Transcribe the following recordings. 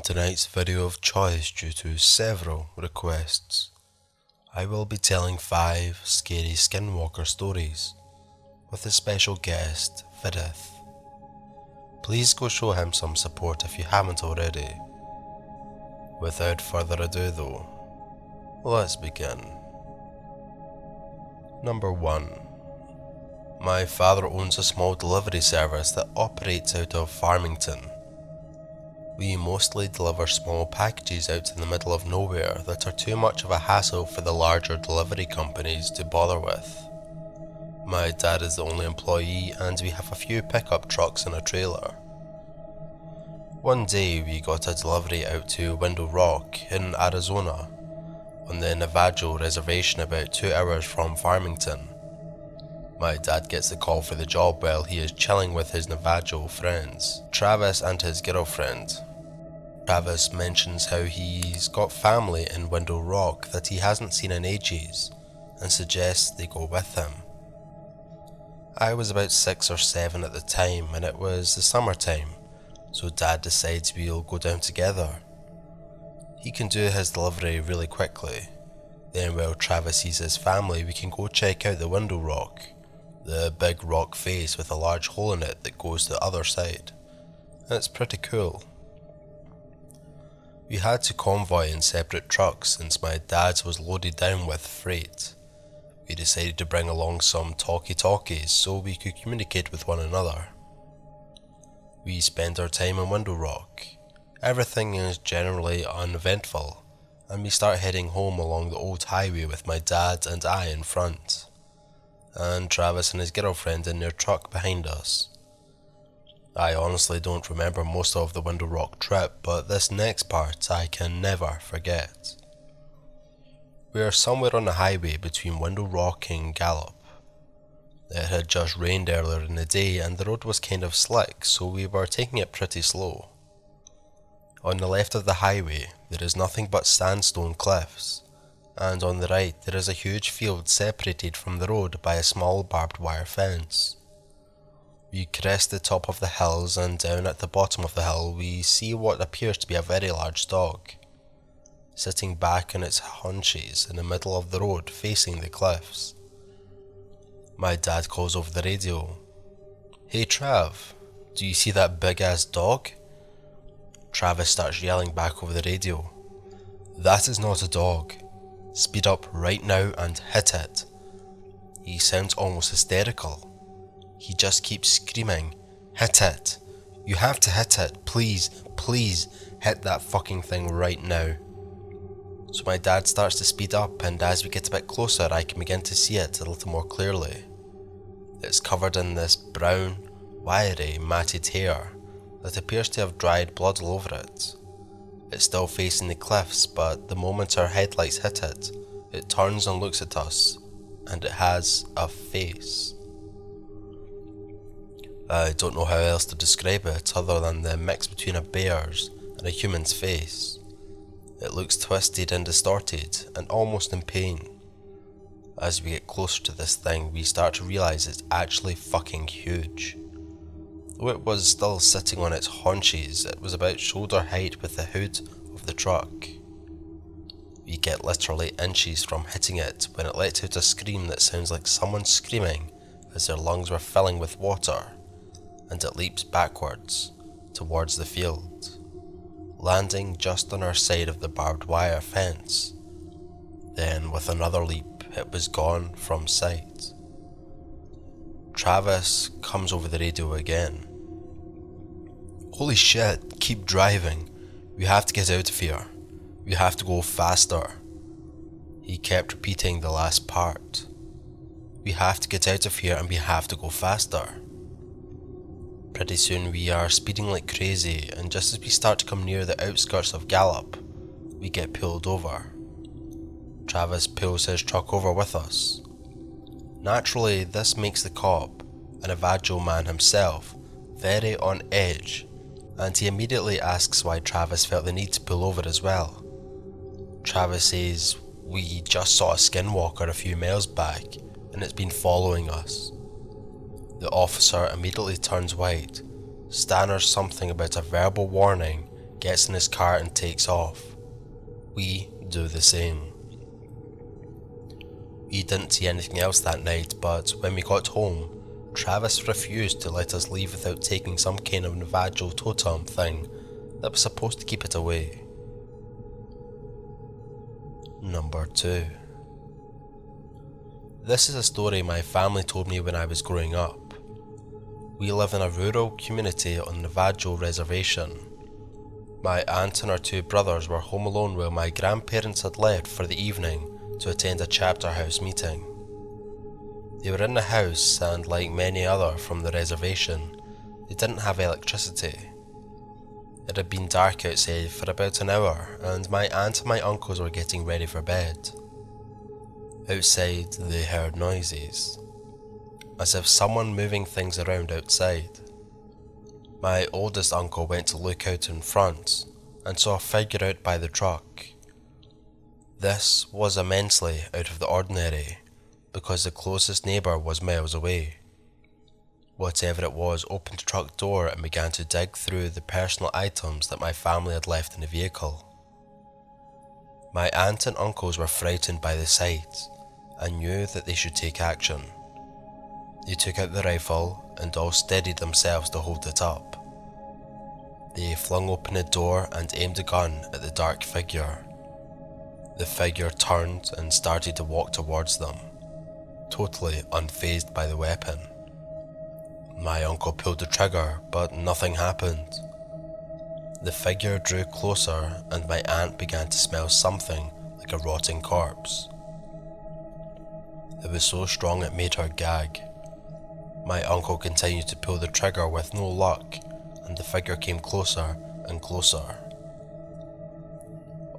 on tonight's video of choice due to several requests. I will be telling 5 scary Skinwalker stories with a special guest, Viidith. Please go show him some support if you haven't already. Without further ado though, let's begin. Number 1. My father owns a small delivery service that operates out of Farmington. We mostly deliver small packages out in the middle of nowhere that are too much of a hassle for the larger delivery companies to bother with. My dad is the only employee and we have a few pickup trucks and a trailer. One day we got a delivery out to Window Rock in Arizona on the Navajo reservation about 2 hours from Farmington. My dad gets the call for the job while he is chilling with his Navajo friends, Travis and his girlfriend. Travis mentions how he's got family in Window Rock that he hasn't seen in ages and suggests they go with him. I was about 6 or 7 at the time and it was the summertime, so Dad decides we'll go down together. He can do his delivery really quickly. Then while Travis sees his family, we can go check out the Window Rock, the big rock face with a large hole in it that goes to the other side. And it's pretty cool. We had to convoy in separate trucks since my dad's was loaded down with freight. We decided to bring along some talkie-talkies so we could communicate with one another. We spend our time in Window Rock. Everything is generally uneventful, and we start heading home along the old highway with my dad and I in front, and Travis and his girlfriend in their truck behind us. I honestly don't remember most of the Window Rock trip, but this next part I can never forget. We are somewhere on the highway between Window Rock and Gallup. It had just rained earlier in the day and the road was kind of slick, so we were taking it pretty slow. On the left of the highway there is nothing but sandstone cliffs, and on the right there is a huge field separated from the road by a small barbed wire fence. We crest the top of the hills and down at the bottom of the hill we see what appears to be a very large dog, sitting back on its haunches in the middle of the road facing the cliffs. My dad calls over the radio, "Hey Trav, do you see that big ass dog?" Travis starts yelling back over the radio, "That is not a dog. Speed up right now and hit it." He sounds almost hysterical. He just keeps screaming, "Hit it! You have to hit it! Please, please, hit that fucking thing right now." So my dad starts to speed up, and as we get a bit closer I can begin to see it a little more clearly. It's covered in this brown, wiry, matted hair that appears to have dried blood all over it. It's still facing the cliffs, but the moment our headlights hit it, it turns and looks at us, and it has a face. I don't know how else to describe it other than the mix between a bear's and a human's face. It looks twisted and distorted and almost in pain. As we get closer to this thing, we start to realise it's actually fucking huge. Though it was still sitting on its haunches, it was about shoulder height with the hood of the truck. We get literally inches from hitting it when it lets out a scream that sounds like someone screaming as their lungs were filling with water, and it leaps backwards towards the field, landing just on our side of the barbed wire fence. Then with another leap it was gone from sight. Travis comes over the radio again. "Holy shit, keep driving. We have to get out of here. We have to go faster." He kept repeating the last part. "We have to get out of here and we have to go faster." Pretty soon we are speeding like crazy, and just as we start to come near the outskirts of Gallup, we get pulled over. Travis pulls his truck over with us. Naturally, this makes the cop, a Navajo man himself, very on edge, and he immediately asks why Travis felt the need to pull over as well. Travis says, "We just saw a Skinwalker a few miles back, and it's been following us." The officer immediately turns white, stammers something about a verbal warning, gets in his car and takes off. We do the same. We didn't see anything else that night, but when we got home, Travis refused to let us leave without taking some kind of Navajo totem thing that was supposed to keep it away. Number 2. This is a story my family told me when I was growing up. We live in a rural community on the Navajo reservation. My aunt and her 2 brothers were home alone while my grandparents had left for the evening to attend a chapter house meeting. They were in the house, and like many other from the reservation, they didn't have electricity. It had been dark outside for about an hour, and my aunt and my uncles were getting ready for bed. Outside, they heard noises, as if someone moving things around outside. My oldest uncle went to look out in front and saw a figure out by the truck. This was immensely out of the ordinary, because the closest neighbour was miles away. Whatever it was opened the truck door and began to dig through the personal items that my family had left in the vehicle. My aunt and uncles were frightened by the sight and knew that they should take action. They took out the rifle and all steadied themselves to hold it up. They flung open the door and aimed a gun at the dark figure. The figure turned and started to walk towards them, totally unfazed by the weapon. My uncle pulled the trigger, but nothing happened. The figure drew closer and my aunt began to smell something like a rotting corpse. It was so strong it made her gag. My uncle continued to pull the trigger with no luck, and the figure came closer and closer.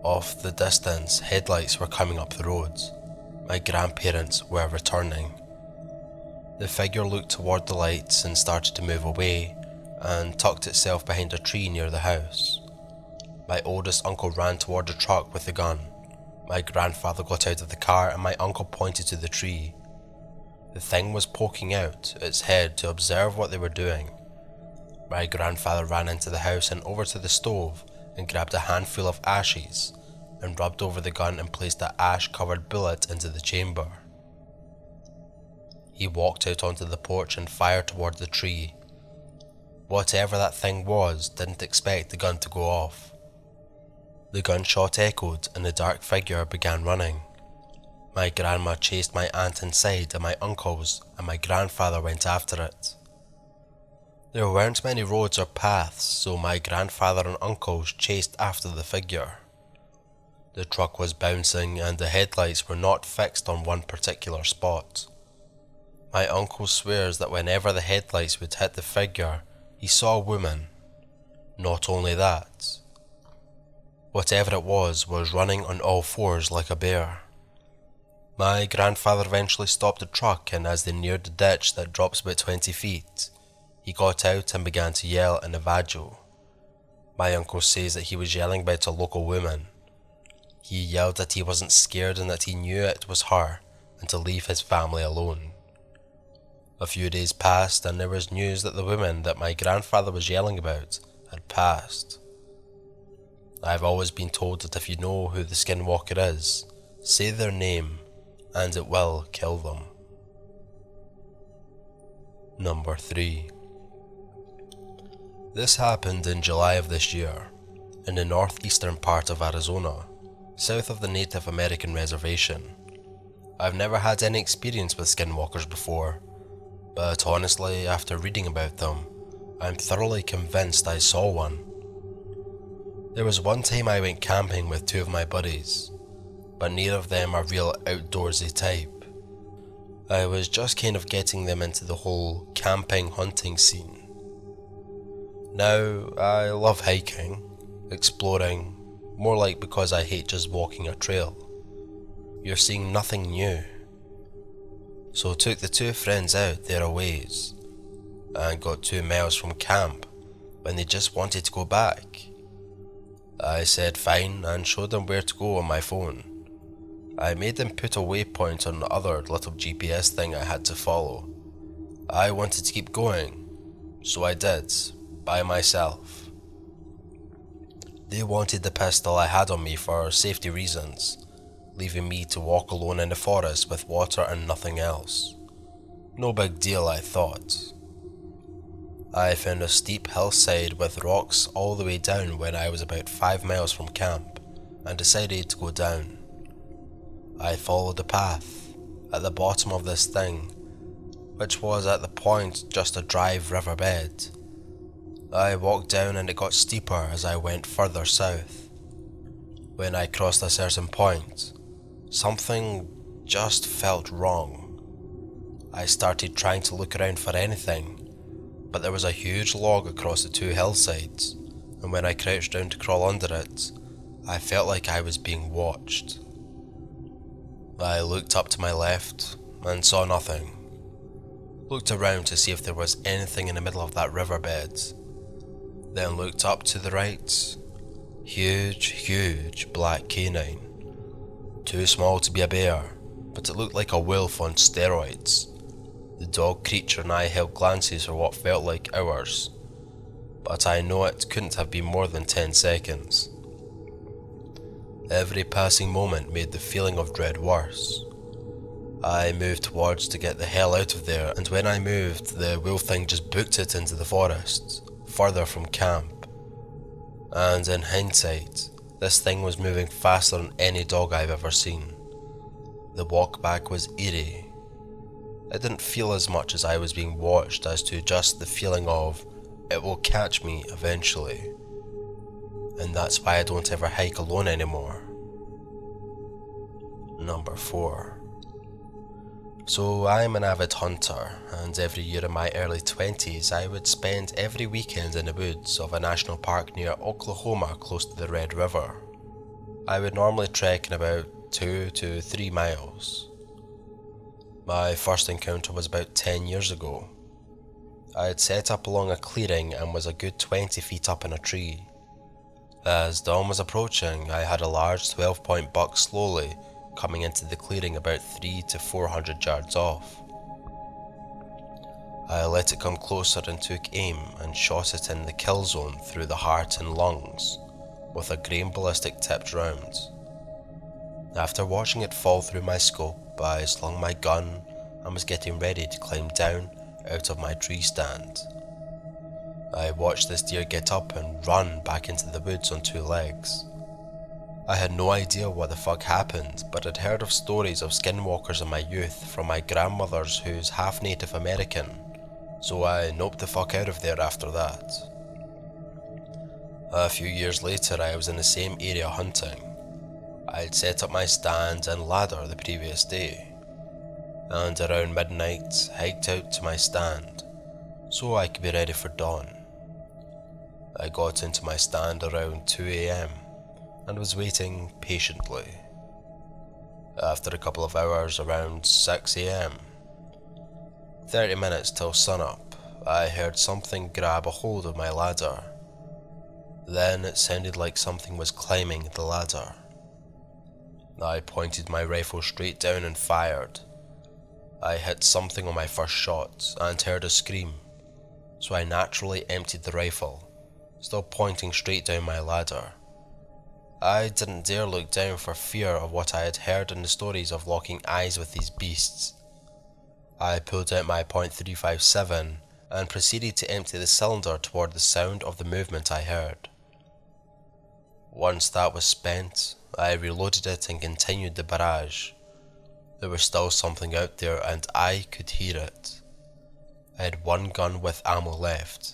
Off the distance, headlights were coming up the road. My grandparents were returning. The figure looked toward the lights and started to move away, and tucked itself behind a tree near the house. My oldest uncle ran toward the truck with the gun. My grandfather got out of the car and my uncle pointed to the tree. The thing was poking out its head to observe what they were doing. My grandfather ran into the house and over to the stove and grabbed a handful of ashes and rubbed over the gun and placed the ash-covered bullet into the chamber. He walked out onto the porch and fired toward the tree. Whatever that thing was didn't expect the gun to go off. The gunshot echoed and the dark figure began running. My grandma chased my aunt inside and my uncles and my grandfather went after it. There weren't many roads or paths, so my grandfather and uncles chased after the figure. The truck was bouncing and the headlights were not fixed on one particular spot. My uncle swears that whenever the headlights would hit the figure, he saw a woman. Not only that, whatever it was running on all fours like a bear. My grandfather eventually stopped the truck, and as they neared the ditch that drops about 20 feet, he got out and began to yell in Navajo. My uncle says that he was yelling about a local woman. He yelled that he wasn't scared and that he knew it was her and to leave his family alone. A few days passed and there was news that the woman that my grandfather was yelling about had passed. I've always been told that if you know who the Skinwalker is, say their name and it will kill them. Number 3. This happened in July of this year, in the northeastern part of Arizona, south of the Native American reservation. I've never had any experience with skinwalkers before, but honestly, after reading about them, I'm thoroughly convinced I saw one. There was one time I went camping with 2 of my buddies, but neither of them are real outdoorsy type. I was just kind of getting them into the whole camping hunting scene. Now, I love hiking, exploring, more like because I hate just walking a trail. You're seeing nothing new. So took the 2 friends out their ways and got 2 miles from camp when they just wanted to go back. I said fine and showed them where to go on my phone. I made them put a waypoint on the other little GPS thing I had to follow. I wanted to keep going, so I did, by myself. They wanted the pistol I had on me for safety reasons, leaving me to walk alone in the forest with water and nothing else. No big deal, I thought. I found a steep hillside with rocks all the way down when I was about 5 miles from camp and decided to go down. I followed the path at the bottom of this thing, which was at the point just a dry riverbed. I walked down and it got steeper as I went further south. When I crossed a certain point, something just felt wrong. I started trying to look around for anything, but there was a huge log across the two hillsides, and when I crouched down to crawl under it, I felt like I was being watched. I looked up to my left and saw nothing. Looked around to see if there was anything in the middle of that riverbed. Then looked up to the right. Huge black canine. Too small to be a bear, but it looked like a wolf on steroids. The dog creature and I held glances for what felt like hours, but I know it couldn't have been more than 10 seconds. Every passing moment made the feeling of dread worse. I moved towards to get the hell out of there, and when I moved, the wolf thing just booked it into the forest, further from camp. And in hindsight, this thing was moving faster than any dog I've ever seen. The walk back was eerie. It didn't feel as much as I was being watched as to just the feeling of, it will catch me eventually. And that's why I don't ever hike alone anymore. Number 4. So I'm an avid hunter, and every year in my early 20s I would spend every weekend in the woods of a national park near Oklahoma close to the Red River. I would normally trek in about 2 to 3 miles. My first encounter was about 10 years ago. I had set up along a clearing and was a good 20 feet up in a tree. As dawn was approaching, I had a large 12-point buck slowly coming into the clearing about 300 to 400 yards off. I let it come closer and took aim and shot it in the kill zone through the heart and lungs with a grain ballistic tipped round. After watching it fall through my scope, I slung my gun and was getting ready to climb down out of my tree stand. I watched this deer get up and run back into the woods on 2 legs. I had no idea what the fuck happened, but I'd heard of stories of skinwalkers in my youth from my grandmother's, who's half Native American, so I noped the fuck out of there after that. A few years later I was in the same area hunting. I had set up my stand and ladder the previous day, and around midnight hiked out to my stand so I could be ready for dawn. I got into my stand around 2 AM and was waiting patiently. After a couple of hours, around 6 AM, 30 minutes till sunup, I heard something grab a hold of my ladder. Then it sounded like something was climbing the ladder. I pointed my rifle straight down and fired. I hit something on my first shot and heard a scream, so I naturally emptied the rifle, still pointing straight down my ladder. I didn't dare look down for fear of what I had heard in the stories of locking eyes with these beasts. I pulled out my .357 and proceeded to empty the cylinder toward the sound of the movement I heard. Once that was spent, I reloaded it and continued the barrage. There was still something out there and I could hear it. I had 1 gun with ammo left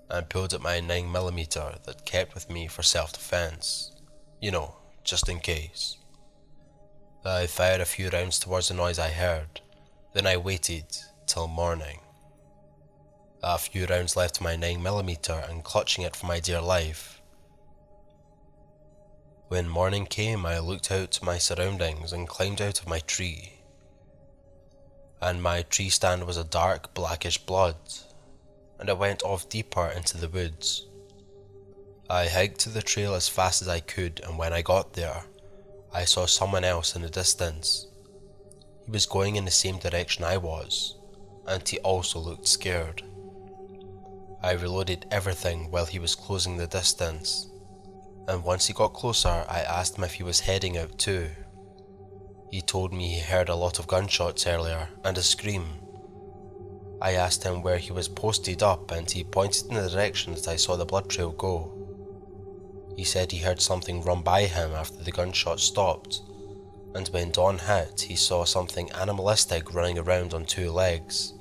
and pulled out my 9mm that kept with me for self-defense. You know, just in case. I fired a few rounds towards the noise I heard, then I waited till morning. A few rounds left to my 9mm and clutching it for my dear life. When morning came, I looked out to my surroundings and climbed out of my tree. And my tree stand was a dark blackish blood, and it went off deeper into the woods. I hiked to the trail as fast as I could, and when I got there, I saw someone else in the distance. He was going in the same direction I was, and he also looked scared. I reloaded everything while he was closing the distance, and once he got closer, I asked him if he was heading out too. He told me he heard a lot of gunshots earlier and a scream. I asked him where he was posted up, and he pointed in the direction that I saw the blood trail go. He said he heard something run by him after the gunshot stopped, and when dawn hit, he saw something animalistic running around on 2 legs.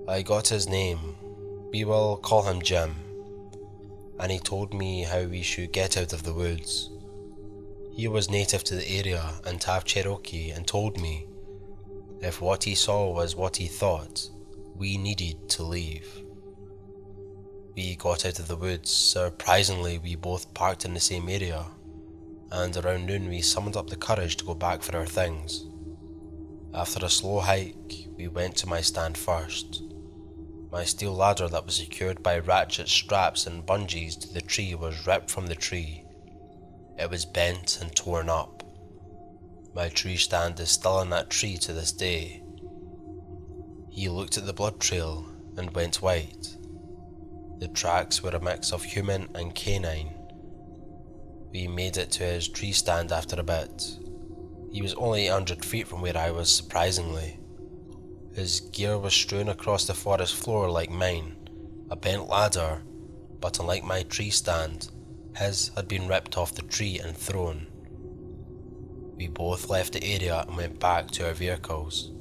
I got his name, we will call him Jim, and he told me how we should get out of the woods. He was native to the area and half Cherokee, and told me if what he saw was what he thought, we needed to leave. We got out of the woods. Surprisingly, we both parked in the same area, and around noon we summoned up the courage to go back for our things. After a slow hike, we went to my stand first. My steel ladder that was secured by ratchet straps and bungees to the tree was ripped from the tree. It was bent and torn up. My tree stand is still in that tree to this day. He looked at the blood trail and went white. The tracks were a mix of human and canine. We made it to his tree stand after a bit. He was only 800 feet from where I was, surprisingly. His gear was strewn across the forest floor like mine, a bent ladder, but unlike my tree stand, his had been ripped off the tree and thrown. We both left the area and went back to our vehicles.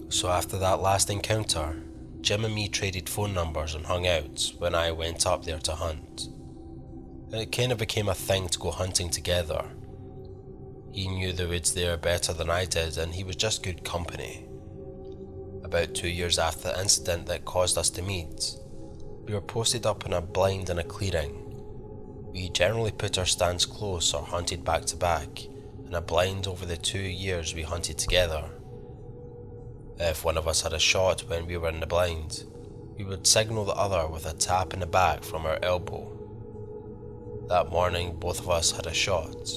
So after that last encounter, Jim and me traded phone numbers and hung out when I went up there to hunt. It kind of became a thing to go hunting together. He knew the woods there better than I did, and he was just good company. About 2 years after the incident that caused us to meet, we were posted up in a blind in a clearing. We generally put our stands close or hunted back to back, in a blind over the 2 years we hunted together. If one of us had a shot when we were in the blind, we would signal the other with a tap in the back from our elbow. That morning, both of us had a shot.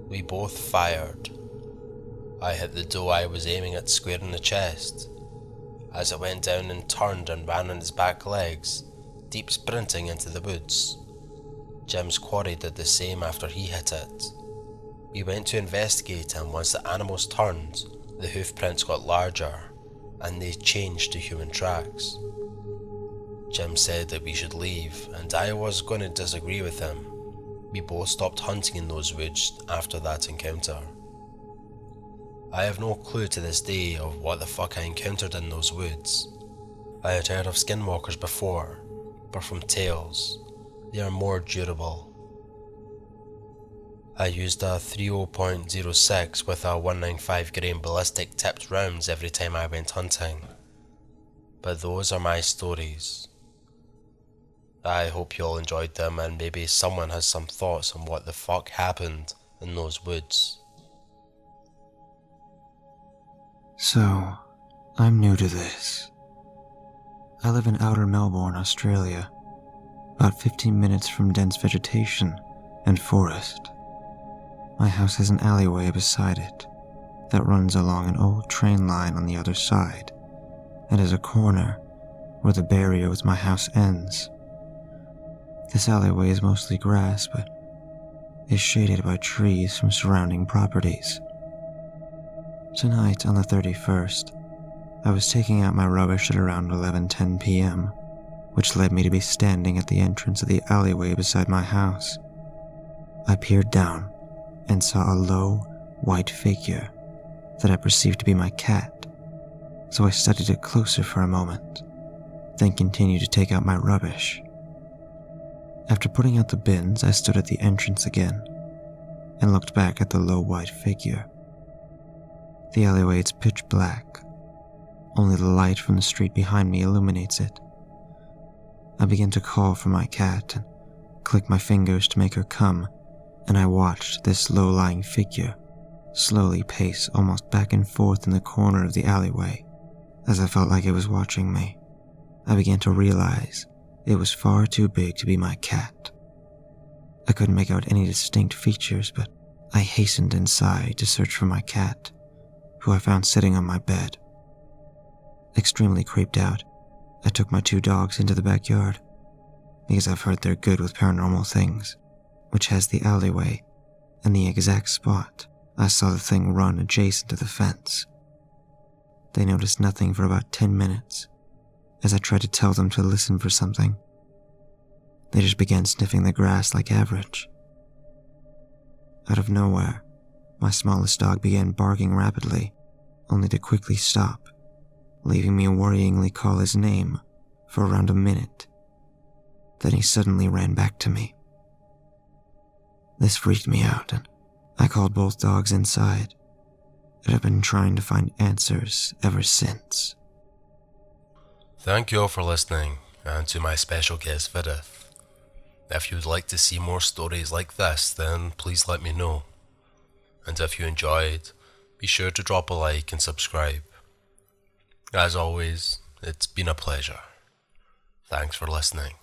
We both fired. I hit the doe I was aiming at square in the chest. As it went down and turned and ran on its back legs, deep sprinting into the woods. Jim's quarry did the same after he hit it. We went to investigate, and once the animals turned, the hoof prints got larger, and they changed to human tracks. Jim said that we should leave, and I was going to disagree with him. We both stopped hunting in those woods after that encounter. I have no clue to this day of what the fuck I encountered in those woods. I had heard of skinwalkers before, but from tales. They are more durable. I used a 30.06 with a 195 grain ballistic tipped rounds every time I went hunting. But those are my stories. I hope you all enjoyed them, and maybe someone has some thoughts on what the fuck happened in those woods. So, I'm new to this. I live in outer Melbourne, Australia, about 15 minutes from dense vegetation and forest. My house has an alleyway beside it that runs along an old train line on the other side, and is a corner where the barrier with my house ends. This alleyway is mostly grass, but is shaded by trees from surrounding properties. Tonight, on the 31st, I was taking out my rubbish at around 11:10 p.m., which led me to be standing at the entrance of the alleyway beside my house. I peered down and saw a low, white figure that I perceived to be my cat, so I studied it closer for a moment, then continued to take out my rubbish. After putting out the bins, I stood at the entrance again and looked back at the low white figure. The alleyway is pitch black. Only the light from the street behind me illuminates it. I began to call for my cat and click my fingers to make her come, and I watched this low-lying figure slowly pace almost back and forth in the corner of the alleyway. As I felt like it was watching me, I began to realize it was far too big to be my cat. I couldn't make out any distinct features, but I hastened inside to search for my cat, who I found sitting on my bed. Extremely creeped out, I took my 2 dogs into the backyard. because I've heard they're good with paranormal things, which has the alleyway and the exact spot I saw the thing run adjacent to the fence. They noticed nothing for about 10 minutes as I tried to tell them to listen for something. They just began sniffing the grass like average. Out of nowhere, my smallest dog began barking rapidly, only to quickly stop, leaving me worryingly call his name for around a minute. Then he suddenly ran back to me. This freaked me out, and I called both dogs inside, and I've been trying to find answers ever since. Thank you all for listening, and to my special guest Viidith. If you would like to see more stories like this, then please let me know. And if you enjoyed, be sure to drop a like and subscribe. As always, it's been a pleasure. Thanks for listening.